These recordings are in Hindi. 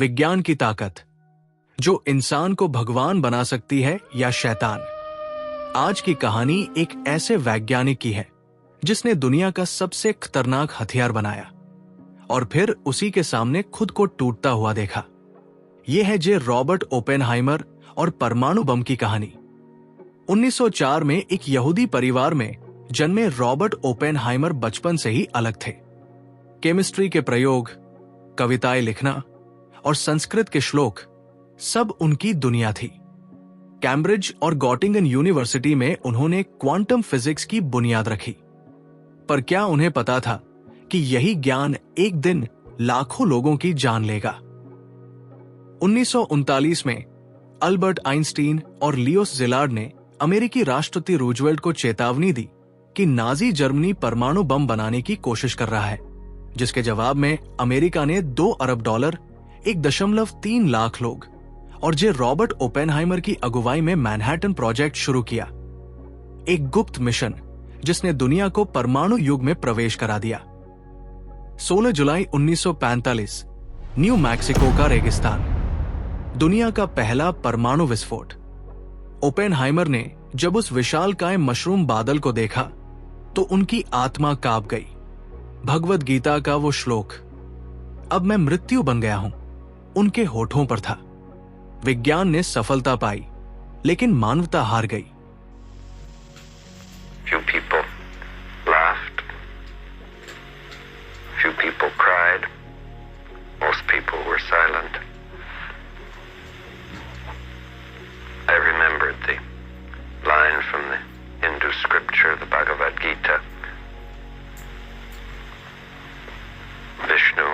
विज्ञान की ताकत जो इंसान को भगवान बना सकती है या शैतान। आज की कहानी एक ऐसे वैज्ञानिक की है जिसने दुनिया का सबसे खतरनाक हथियार बनाया और फिर उसी के सामने खुद को टूटता हुआ देखा। यह है जे रॉबर्ट ओपेनहाइमर और परमाणु बम की कहानी। 1904 में एक यहूदी परिवार में जन्मे रॉबर्ट ओपेनहाइमर बचपन से ही अलग थे। केमिस्ट्री के प्रयोग, कविताएं लिखना और संस्कृत के श्लोक सब उनकी दुनिया थी। कैम्ब्रिज और गॉटिंगन यूनिवर्सिटी में उन्होंने क्वांटम फिजिक्स की बुनियाद रखी। पर क्या उन्हें पता था कि यही ज्ञान एक दिन लाखों लोगों की जान लेगा। 1939 में अल्बर्ट आइंस्टीन और लियो ज़िलार्ड ने अमेरिकी राष्ट्रपति रूजवेल्ट को चेतावनी दी कि नाजी जर्मनी परमाणु बम बनाने की कोशिश कर रहा है, जिसके जवाब में अमेरिका ने $2 अरब, 1.3 लाख लोग और जे रॉबर्ट ओपेनहाइमर की अगुवाई में मैनहट्टन प्रोजेक्ट शुरू किया, एक गुप्त मिशन जिसने दुनिया को परमाणु युग में प्रवेश करा दिया। 16 जुलाई 1945 न्यू मैक्सिको का रेगिस्तान, दुनिया का पहला परमाणु विस्फोट। ओपेनहाइमर ने जब उस विशालकाय मशरूम बादल को देखा तो उनकी आत्मा कांप गई। भगवद गीता का वो श्लोक, अब मैं मृत्यु बन गया हूं, उनके होठों पर था। विज्ञान ने सफलता पाई, लेकिन मानवता हार गई। Few people laughed. Few people cried. Most people were silent. I remembered the line from the Hindu scripture, the Bhagavad Gita. Vishnu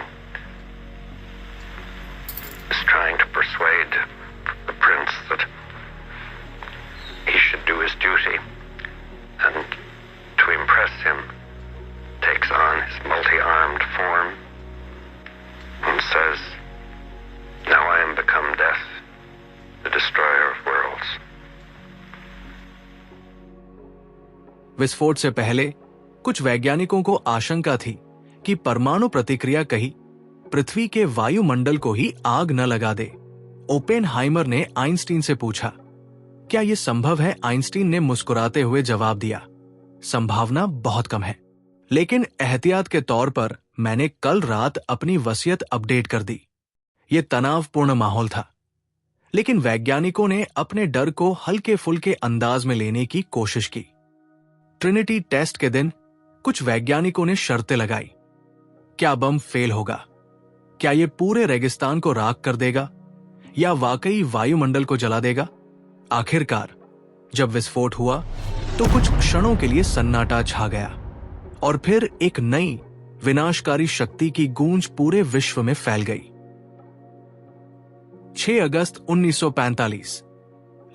is trying to persuade the prince that he should do his duty, and to impress him takes on his multi-armed form and says, "Now I am become death, the destroyer of worlds." विस्फोट से पहले कुछ वैज्ञानिकों को आशंका थी कि परमाणु प्रतिक्रिया कहीं पृथ्वी के वायुमंडल को ही आग न लगा दे। ओपेनहाइमर ने आइंस्टीन से पूछा, क्या यह संभव है? आइंस्टीन ने मुस्कुराते हुए जवाब दिया, संभावना बहुत कम है, लेकिन एहतियात के तौर पर मैंने कल रात अपनी वसीयत अपडेट कर दी। यह तनावपूर्ण माहौल था, लेकिन वैज्ञानिकों ने अपने डर को हल्के फुल्के अंदाज में लेने की कोशिश की। ट्रिनिटी टेस्ट के दिन कुछ वैज्ञानिकों ने शर्तें लगाई। क्या बम फेल होगा? क्या यह पूरे रेगिस्तान को राख कर देगा या वाकई वायुमंडल को जला देगा? आखिरकार जब विस्फोट हुआ तो कुछ क्षणों के लिए सन्नाटा छा गया और फिर एक नई विनाशकारी शक्ति की गूंज पूरे विश्व में फैल गई। 6 अगस्त 1945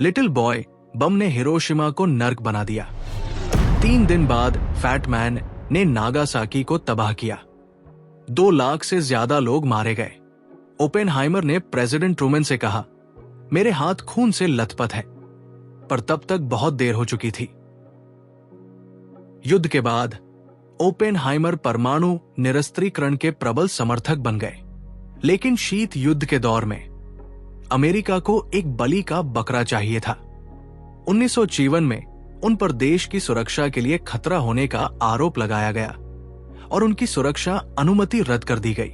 लिटिल बॉय बम ने हिरोशिमा को नर्क बना दिया। 3 दिन बाद फैट मैन ने नागासाकी को तबाह किया। 2 लाख से ज्यादा लोग मारे गए। ओपेनहाइमर ने प्रेसिडेंट ट्रूमैन से कहा, मेरे हाथ खून से लथपथ है, पर तब तक बहुत देर हो चुकी थी। युद्ध के बाद ओपेनहाइमर परमाणु निरस्त्रीकरण के प्रबल समर्थक बन गए, लेकिन शीत युद्ध के दौर में अमेरिका को एक बलि का बकरा चाहिए था। 1954 में उन पर देश की सुरक्षा के लिए खतरा होने का आरोप लगाया गया और उनकी सुरक्षा अनुमति रद्द कर दी गई।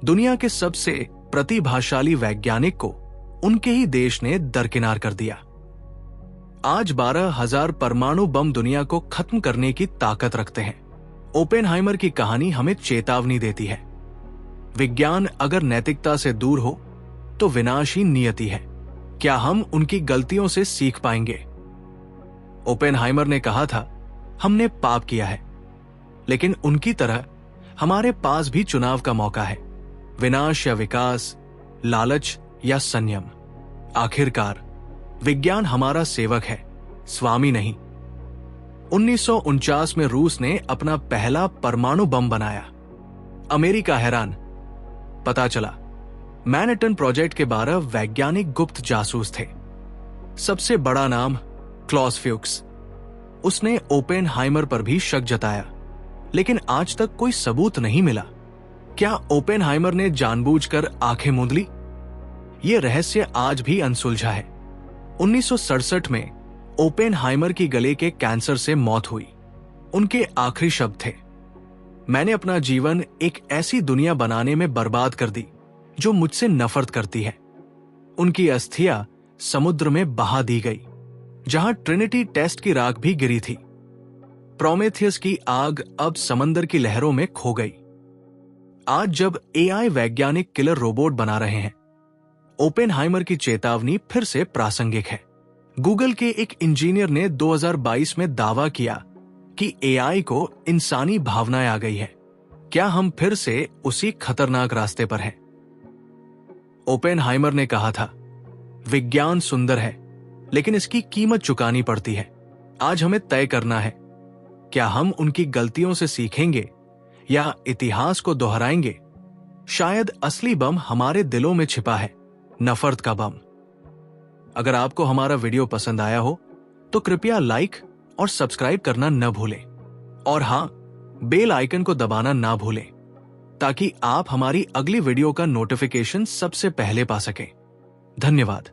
दुनिया के सबसे प्रतिभाशाली वैज्ञानिक को उनके ही देश ने दरकिनार कर दिया। आज 12,000 परमाणु बम दुनिया को खत्म करने की ताकत रखते हैं। ओपेनहाइमर की कहानी हमें चेतावनी देती है, विज्ञान अगर नैतिकता से दूर हो तो विनाश ही नियति है। क्या हम उनकी गलतियों से सीख पाएंगे? ओपेनहाइमर ने कहा था, हमने पाप किया है, लेकिन उनकी तरह हमारे पास भी चुनाव का मौका है, विनाश या विकास, लालच या संयम। आखिरकार विज्ञान हमारा सेवक है, स्वामी नहीं। 1949 में रूस ने अपना पहला परमाणु बम बनाया। अमेरिका हैरान। पता चला मैनहट्टन प्रोजेक्ट के 12 वैज्ञानिक गुप्त जासूस थे। सबसे बड़ा नाम क्लॉस फ्यूक्स। उसने ओपेनहाइमर पर भी शक जताया, लेकिन आज तक कोई सबूत नहीं मिला। क्या ओपेनहाइमर ने जानबूझकर आंखें मूंद ली ये रहस्य आज भी अनसुलझा है। 1967 में ओपेनहाइमर की गले के कैंसर से मौत हुई। उनके आखिरी शब्द थे, मैंने अपना जीवन एक ऐसी दुनिया बनाने में बर्बाद कर दी जो मुझसे नफरत करती है। उनकी अस्थियां समुद्र में बहा दी गई, जहां ट्रिनिटी टेस्ट की राख भी गिरी थी। प्रोमेथियस की आग अब समंदर की लहरों में खो गई। आज जब एआई वैज्ञानिक किलर रोबोट बना रहे हैं, ओपेनहाइमर की चेतावनी फिर से प्रासंगिक है। गूगल के एक इंजीनियर ने 2022 में दावा किया कि एआई को इंसानी भावनाएं आ गई है। क्या हम फिर से उसी खतरनाक रास्ते पर हैं? ओपेनहाइमर ने कहा था, विज्ञान सुंदर है, लेकिन इसकी कीमत चुकानी पड़ती है। आज हमें तय करना है, क्या हम उनकी गलतियों से सीखेंगे या इतिहास को दोहराएंगे? शायद असली बम हमारे दिलों में छिपा है, नफरत का बम। अगर आपको हमारा वीडियो पसंद आया हो तो कृपया लाइक और सब्सक्राइब करना न भूलें, और हां, बेल आइकन को दबाना ना भूलें ताकि आप हमारी अगली वीडियो का नोटिफिकेशन सबसे पहले पा सकें। धन्यवाद।